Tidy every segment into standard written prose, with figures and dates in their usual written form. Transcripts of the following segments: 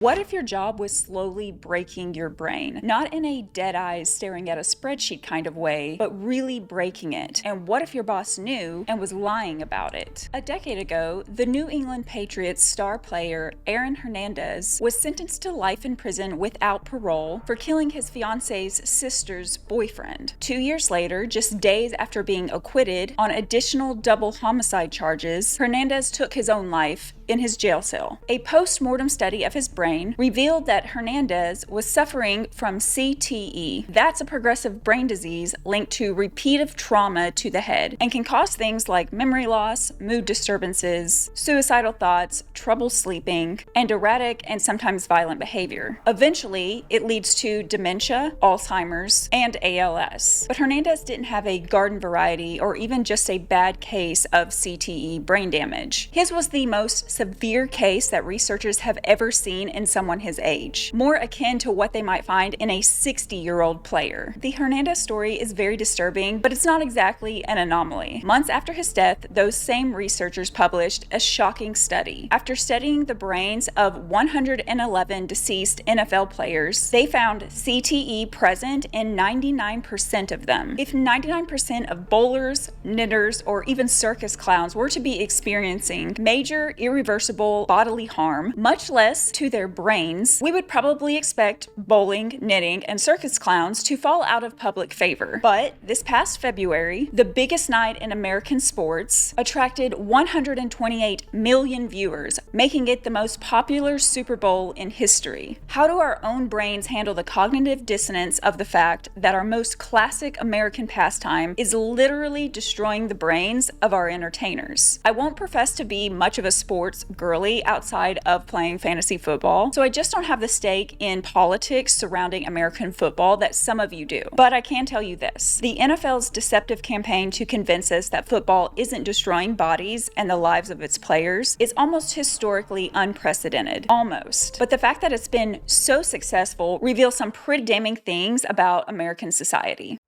What if your job was slowly breaking your brain? Not in a dead eyes staring at a spreadsheet kind of way, but really breaking it. And what if your boss knew and was lying about it? A decade ago, the New England Patriots star player Aaron Hernandez was sentenced to life in prison without parole for killing his fiance's sister's boyfriend. 2 years later, just days after being acquitted on additional double homicide charges, Hernandez took his own life in his jail cell. A post-mortem study of his brain revealed that Hernandez was suffering from CTE. That's a progressive brain disease linked to repeated trauma to the head and can cause things like memory loss, mood disturbances, suicidal thoughts, trouble sleeping, and erratic and sometimes violent behavior. Eventually, it leads to dementia, Alzheimer's, and ALS. But Hernandez didn't have a garden variety or even just a bad case of CTE brain damage. His was the most severe case that researchers have ever seen in someone his age, more akin to what they might find in a 60-year-old player. The Hernandez story is very disturbing, but it's not exactly an anomaly. Months after his death, those same researchers published a shocking study. After studying the brains of 111 deceased NFL players, they found CTE present in 99% of them. If 99% of bowlers, knitters, or even circus clowns were to be experiencing major irreversible bodily harm, much less to their brains, we would probably expect bowling, knitting, and circus clowns to fall out of public favor. But this past February, the biggest night in American sports attracted 128 million viewers, making it the most popular Super Bowl in history. How do our own brains handle the cognitive dissonance of the fact that our most classic American pastime is literally destroying the brains of our entertainers? I won't profess to be much of a sports girly outside of playing fantasy football, so I just don't have the stake in politics surrounding American football that some of you do. But I can tell you this: the NFL's deceptive campaign to convince us that football isn't destroying bodies and the lives of its players is almost historically unprecedented. Almost. But the fact that it's been so successful reveals some pretty damning things about American society.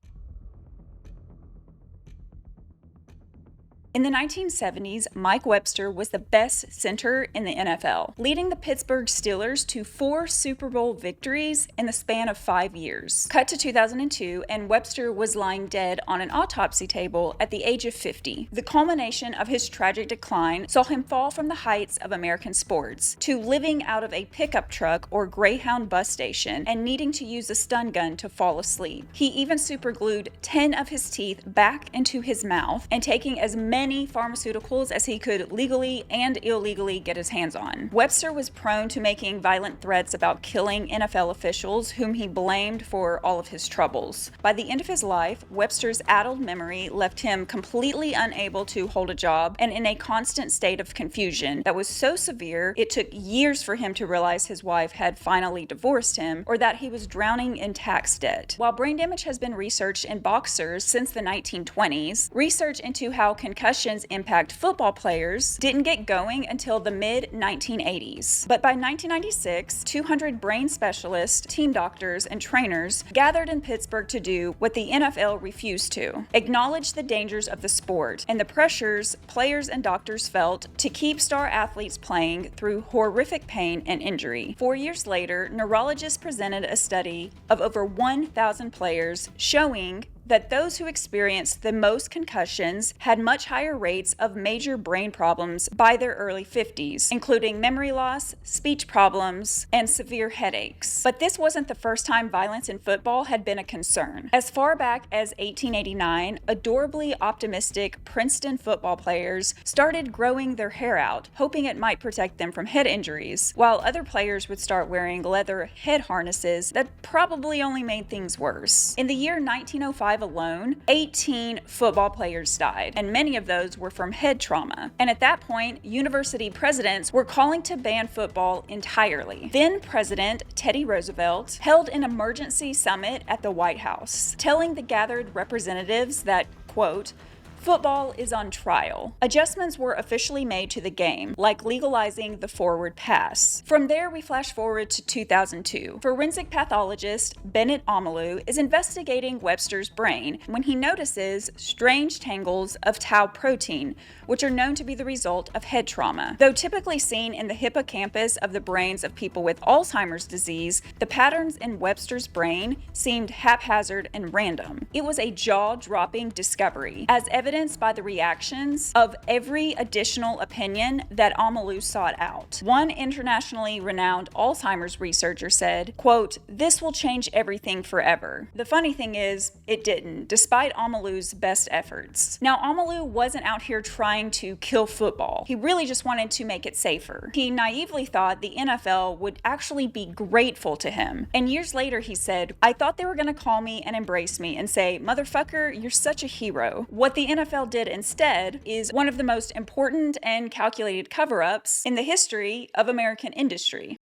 In the 1970s, Mike Webster was the best center in the NFL, leading the Pittsburgh Steelers to 4 Super Bowl victories in the span of 5 years. Cut to 2002, and Webster was lying dead on an autopsy table at the age of 50. The culmination of his tragic decline saw him fall from the heights of American sports to living out of a pickup truck or Greyhound bus station and needing to use a stun gun to fall asleep. He even superglued 10 of his teeth back into his mouth and taking as many pharmaceuticals as he could legally and illegally get his hands on. Webster was prone to making violent threats about killing NFL officials whom he blamed for all of his troubles. By the end of his life, Webster's addled memory left him completely unable to hold a job and in a constant state of confusion that was so severe it took years for him to realize his wife had finally divorced him or that he was drowning in tax debt. While brain damage has been researched in boxers since the 1920s, research into how concussions impact football players didn't get going until the mid-1980s. But by 1996, 200 brain specialists, team doctors, and trainers gathered in Pittsburgh to do what the NFL refused to: acknowledge the dangers of the sport and the pressures players and doctors felt to keep star athletes playing through horrific pain and injury. 4 years later, neurologists presented a study of over 1,000 players showing that those who experienced the most concussions had much higher rates of major brain problems by their early 50s, including memory loss, speech problems, and severe headaches. But this wasn't the first time violence in football had been a concern. As far back as 1889, adorably optimistic Princeton football players started growing their hair out, hoping it might protect them from head injuries, while other players would start wearing leather head harnesses that probably only made things worse. In the year 1905 alone, 18 football players died, and many of those were from head trauma. And at that point, university presidents were calling to ban football entirely. Then President Teddy Roosevelt held an emergency summit at the White House, telling the gathered representatives that, quote, Football is on trial. Adjustments were officially made to the game, like legalizing the forward pass. From there, we flash forward to 2002. Forensic pathologist Bennett Omalu is investigating Webster's brain when he notices strange tangles of tau protein, which are known to be the result of head trauma. Though typically seen in the hippocampus of the brains of people with Alzheimer's disease, the patterns in Webster's brain seemed haphazard and random. It was a jaw-dropping discovery, as evidenced by the reactions of every additional opinion that Omalu sought out. One internationally renowned Alzheimer's researcher said, quote, "This will change everything forever." The funny thing is, it didn't, despite Omalu's best efforts. Now, Omalu wasn't out here trying to kill football. He really just wanted to make it safer. He naively thought the NFL would actually be grateful to him. And years later, he said, "I thought they were going to call me and embrace me and say, 'Motherfucker, you're such a hero.'" What the NFL did instead is one of the most important and calculated cover-ups in the history of American industry.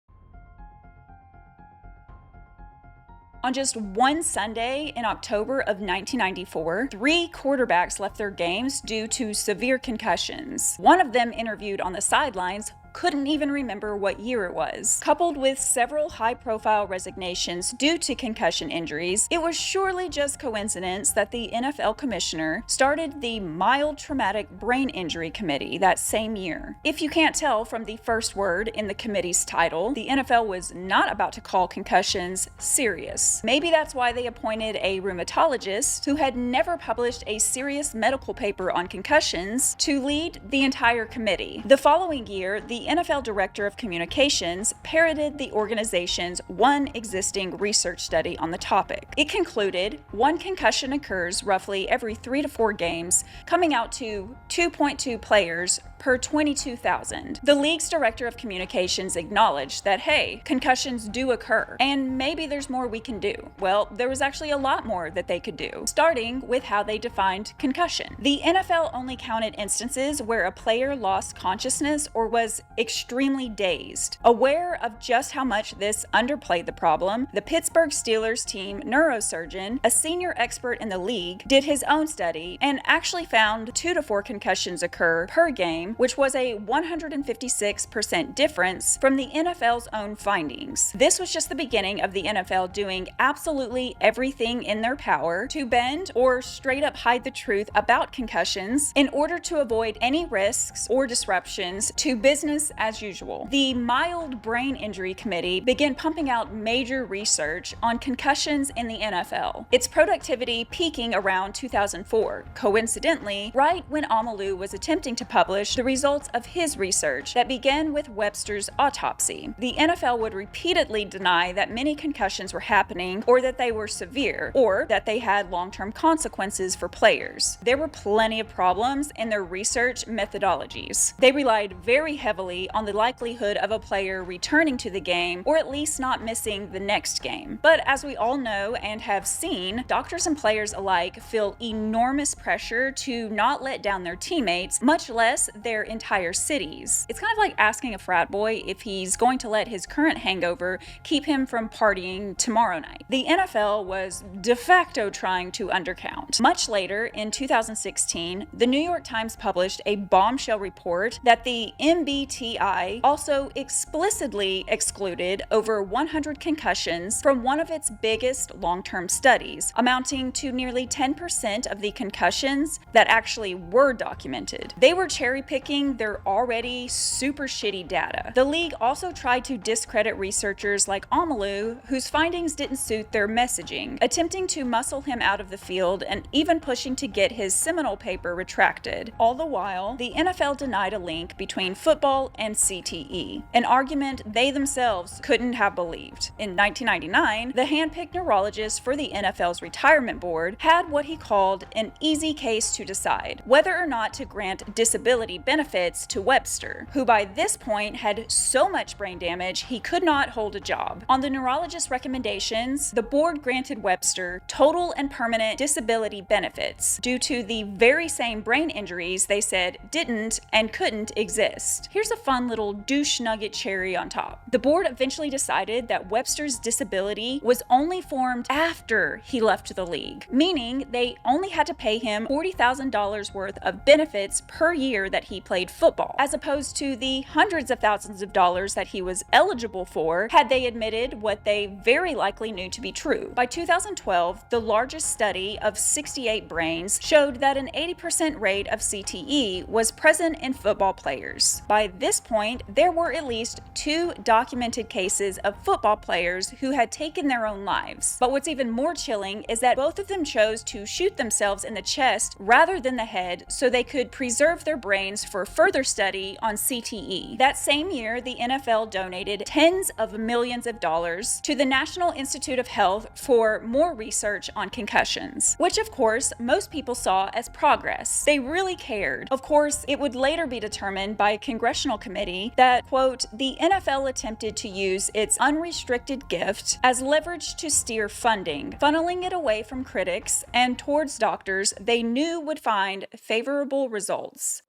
On just one Sunday in October of 1994, 3 quarterbacks left their games due to severe concussions. One of them, interviewed on the sidelines, couldn't even remember what year it was. Coupled with several high-profile resignations due to concussion injuries, it was surely just coincidence that the NFL commissioner started the Mild Traumatic Brain Injury Committee that same year. If you can't tell from the first word in the committee's title, the NFL was not about to call concussions serious. Maybe that's why they appointed a rheumatologist who had never published a serious medical paper on concussions to lead the entire committee. The following year, the NFL Director of Communications parroted the organization's one existing research study on the topic. It concluded 1 concussion occurs roughly every 3 to 4 games, coming out to 2.2 players per 22,000. The league's Director of Communications acknowledged that, hey, concussions do occur, and maybe there's more we can do. Well, there was actually a lot more that they could do, starting with how they defined concussion. The NFL only counted instances where a player lost consciousness or was extremely dazed. Aware of just how much this underplayed the problem, the Pittsburgh Steelers team neurosurgeon, a senior expert in the league, did his own study and actually found 2 to 4 concussions occur per game, which was a 156% difference from the NFL's own findings. This was just the beginning of the NFL doing absolutely everything in their power to bend or straight up hide the truth about concussions in order to avoid any risks or disruptions to business as usual. The Mild Brain Injury Committee began pumping out major research on concussions in the NFL, its productivity peaking around 2004, coincidentally, right when Omalu was attempting to publish the results of his research that began with Webster's autopsy. The NFL would repeatedly deny that many concussions were happening, or that they were severe, or that they had long-term consequences for players. There were plenty of problems in their research methodologies. They relied very heavily on the likelihood of a player returning to the game, or at least not missing the next game. But as we all know and have seen, doctors and players alike feel enormous pressure to not let down their teammates, much less their entire cities. It's kind of like asking a frat boy if he's going to let his current hangover keep him from partying tomorrow night. The NFL was de facto trying to undercount. Much later, in 2016, the New York Times published a bombshell report that the MBTI also explicitly excluded over 100 concussions from one of its biggest long-term studies, amounting to nearly 10% of the concussions that actually were documented. They were cherry-picking their already super shitty data. The league also tried to discredit researchers like Omalu, whose findings didn't suit their messaging, attempting to muscle him out of the field and even pushing to get his seminal paper retracted. All the while, the NFL denied a link between football and CTE, an argument they themselves couldn't have believed. In 1999, the hand-picked neurologist for the NFL's retirement board had what he called an easy case to decide whether or not to grant disability benefits to Webster, who by this point had so much brain damage he could not hold a job. On the neurologist's recommendations, the board granted Webster total and permanent disability benefits due to the very same brain injuries they said didn't and couldn't exist. Here's a fun little douche nugget cherry on top. The board eventually decided that Webster's disability was only formed after he left the league, meaning they only had to pay him $40,000 worth of benefits per year that he played football, as opposed to the hundreds of thousands of dollars that he was eligible for had they admitted what they very likely knew to be true. By 2012, the largest study of 68 brains showed that an 80% rate of CTE was present in football players. By this point, there were at least 2 documented cases of football players who had taken their own lives. But what's even more chilling is that both of them chose to shoot themselves in the chest rather than the head so they could preserve their brains for further study on CTE. That same year, the NFL donated tens of millions of dollars to the National Institute of Health for more research on concussions, which of course most people saw as progress. They really cared. Of course, it would later be determined by a congressional committee that, quote, the NFL attempted to use its unrestricted gift as leverage to steer funding, funneling it away from critics and towards doctors they knew would find favorable results.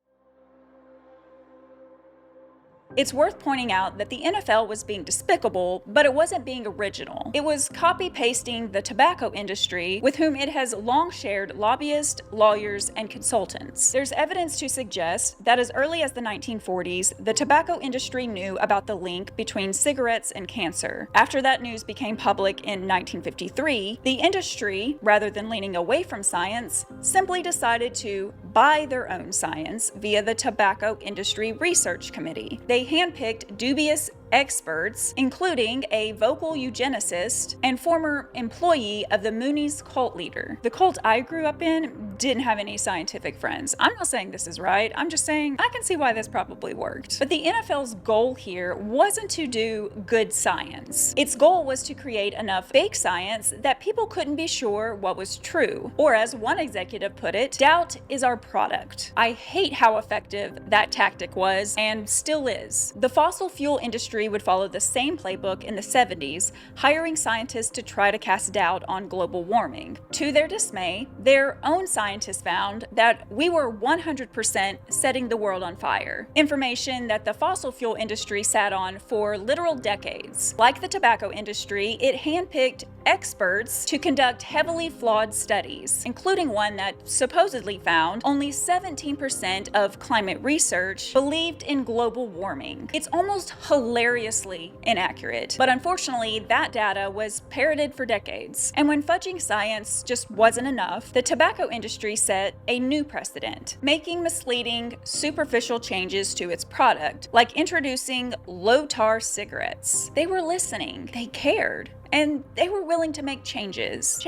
It's worth pointing out that the NFL was being despicable, but it wasn't being original. It was copy-pasting the tobacco industry, with whom it has long shared lobbyists, lawyers, and consultants. There's evidence to suggest that as early as the 1940s, the tobacco industry knew about the link between cigarettes and cancer. After that news became public in 1953, the industry, rather than leaning away from science, simply decided to buy their own science via the Tobacco Industry Research Committee. They handpicked dubious experts, including a vocal eugenicist and former employee of the Moonies cult leader. The cult I grew up in didn't have any scientific friends. I'm not saying this is right, I'm just saying I can see why this probably worked. But the NFL's goal here wasn't to do good science. Its goal was to create enough fake science that people couldn't be sure what was true. Or as one executive put it, doubt is our product. I hate how effective that tactic was and still is. The fossil fuel industry would follow the same playbook in the 70s, hiring scientists to try to cast doubt on global warming. To their dismay, their own scientists found that we were 100% setting the world on fire, information that the fossil fuel industry sat on for literal decades. Like the tobacco industry, it handpicked experts to conduct heavily flawed studies, including one that supposedly found only 17% of climate research believed in global warming. It's almost hilariously inaccurate, but unfortunately that data was parroted for decades. And when fudging science just wasn't enough, the tobacco industry set a new precedent, making misleading, superficial changes to its product, like introducing low-tar cigarettes. They were listening, they cared, and they were willing to make changes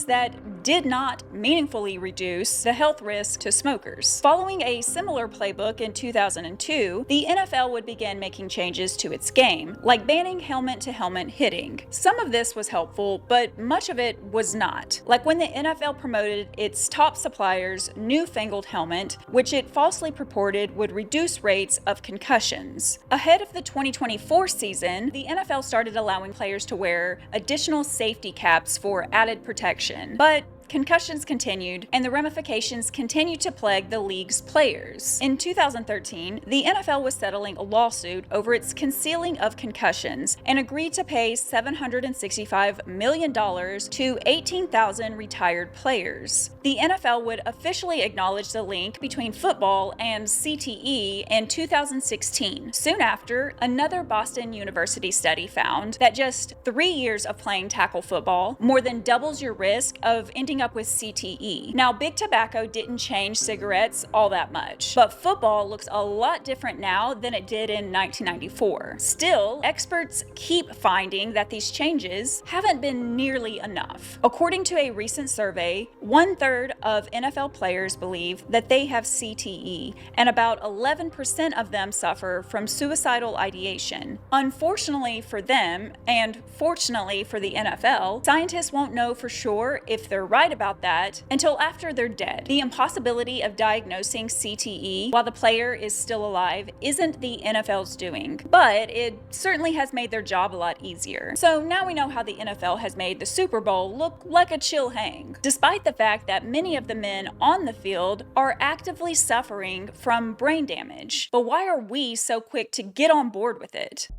that did not meaningfully reduce the health risk to smokers. Following a similar playbook in 2002, the NFL would begin making changes to its game, like banning helmet-to-helmet hitting. Some of this was helpful, but much of it was not. Like when the NFL promoted its top supplier's newfangled helmet, which it falsely purported would reduce rates of concussions. Ahead of the 2024 season, the NFL started allowing players to wear additional safety caps for added protection, but concussions continued, and the ramifications continued to plague the league's players. In 2013, the NFL was settling a lawsuit over its concealing of concussions and agreed to pay $765 million to 18,000 retired players. The NFL would officially acknowledge the link between football and CTE in 2016. Soon after, another Boston University study found that just 3 years of playing tackle football more than doubles your risk of ending up with CTE. Now, big tobacco didn't change cigarettes all that much, but football looks a lot different now than it did in 1994. Still, experts keep finding that these changes haven't been nearly enough. According to a recent survey, 1/3 of NFL players believe that they have CTE, and about 11% of them suffer from suicidal ideation. Unfortunately for them, and fortunately for the NFL, scientists won't know for sure if they're right lied about that until after they're dead. The impossibility of diagnosing CTE while the player is still alive isn't the NFL's doing, but it certainly has made their job a lot easier. So now we know how the NFL has made the Super Bowl look like a chill hang, despite the fact that many of the men on the field are actively suffering from brain damage. But why are we so quick to get on board with it?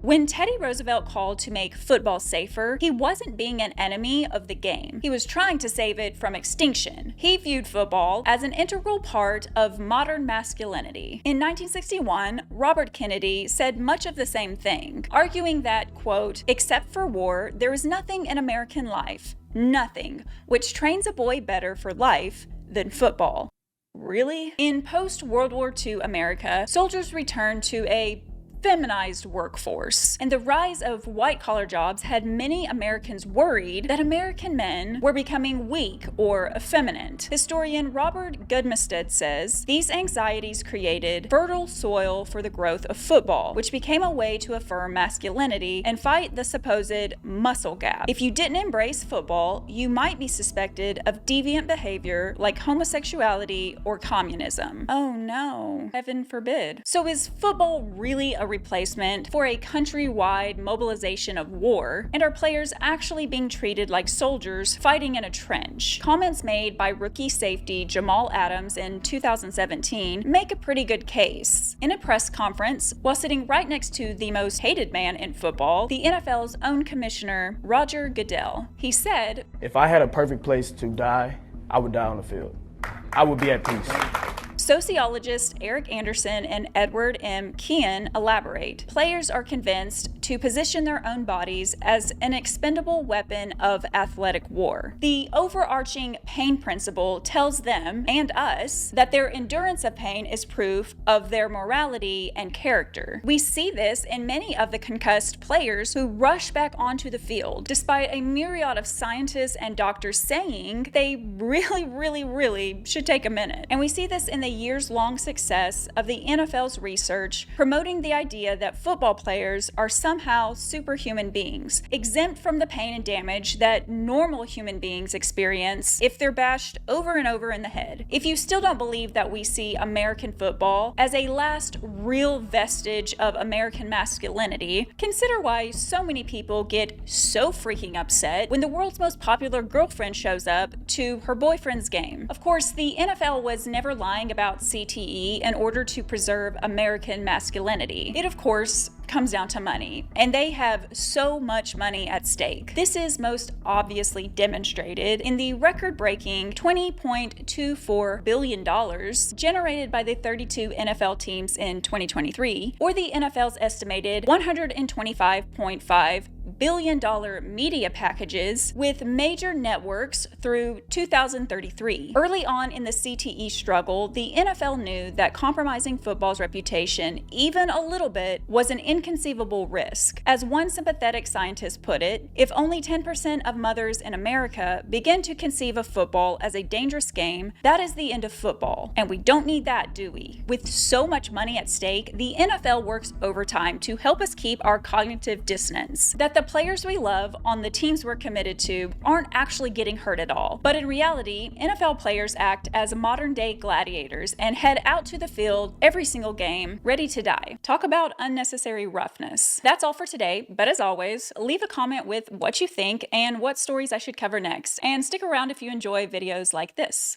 When Teddy Roosevelt called to make football safer, he wasn't being an enemy of the game. He was trying to save it from extinction. He viewed football as an integral part of modern masculinity. In 1961, Robert Kennedy said much of the same thing, arguing that, quote, "Except for war, there is nothing in American life, nothing, which trains a boy better for life than football." Really? In post-World War II America, soldiers returned to a feminized workforce, and the rise of white-collar jobs had many Americans worried that American men were becoming weak or effeminate. Historian Robert Goodmestead says, "These anxieties created fertile soil for the growth of football, which became a way to affirm masculinity and fight the supposed muscle gap. If you didn't embrace football, you might be suspected of deviant behavior like homosexuality or communism." Oh no, heaven forbid. So is football really a replacement for a countrywide mobilization of war, and are players actually being treated like soldiers fighting in a trench? Comments made by rookie safety Jamal Adams in 2017 make a pretty good case. In a press conference, while sitting right next to the most hated man in football, the NFL's own commissioner, Roger Goodell, he said, "If I had a perfect place to die, I would die on the field. I would be at peace." Sociologists Eric Anderson and Edward M. Kean elaborate. Players are convinced to position their own bodies as an expendable weapon of athletic war. The overarching pain principle tells them, and us, that their endurance of pain is proof of their morality and character. We see this in many of the concussed players who rush back onto the field, despite a myriad of scientists and doctors saying they really should take a minute. And we see this in the years-long success of the NFL's research promoting the idea that football players are somehow superhuman beings, exempt from the pain and damage that normal human beings experience if they're bashed over and over in the head. If you still don't believe that we see American football as a last real vestige of American masculinity, consider why so many people get so freaking upset when the world's most popular girlfriend shows up to her boyfriend's game. Of course, the NFL was never lying about CTE in order to preserve American masculinity. It, of course, comes down to money, and they have so much money at stake. This is most obviously demonstrated in the record-breaking $20.24 billion generated by the 32 NFL teams in 2023, or the NFL's estimated $125.5 billion media packages with major networks through 2033. Early on in the CTE struggle, the NFL knew that compromising football's reputation, even a little bit, was an inconceivable risk. As one sympathetic scientist put it, if only 10% of mothers in America begin to conceive of football as a dangerous game, that is the end of football. And we don't need that, do we? With so much money at stake, the NFL works overtime to help us keep our cognitive dissonance, that the players we love on the teams we're committed to aren't actually getting hurt at all. But in reality, NFL players act as modern-day gladiators and head out to the field every single game, ready to die. Talk about unnecessary roughness. That's all for today, but as always, leave a comment with what you think and what stories I should cover next, and stick around if you enjoy videos like this.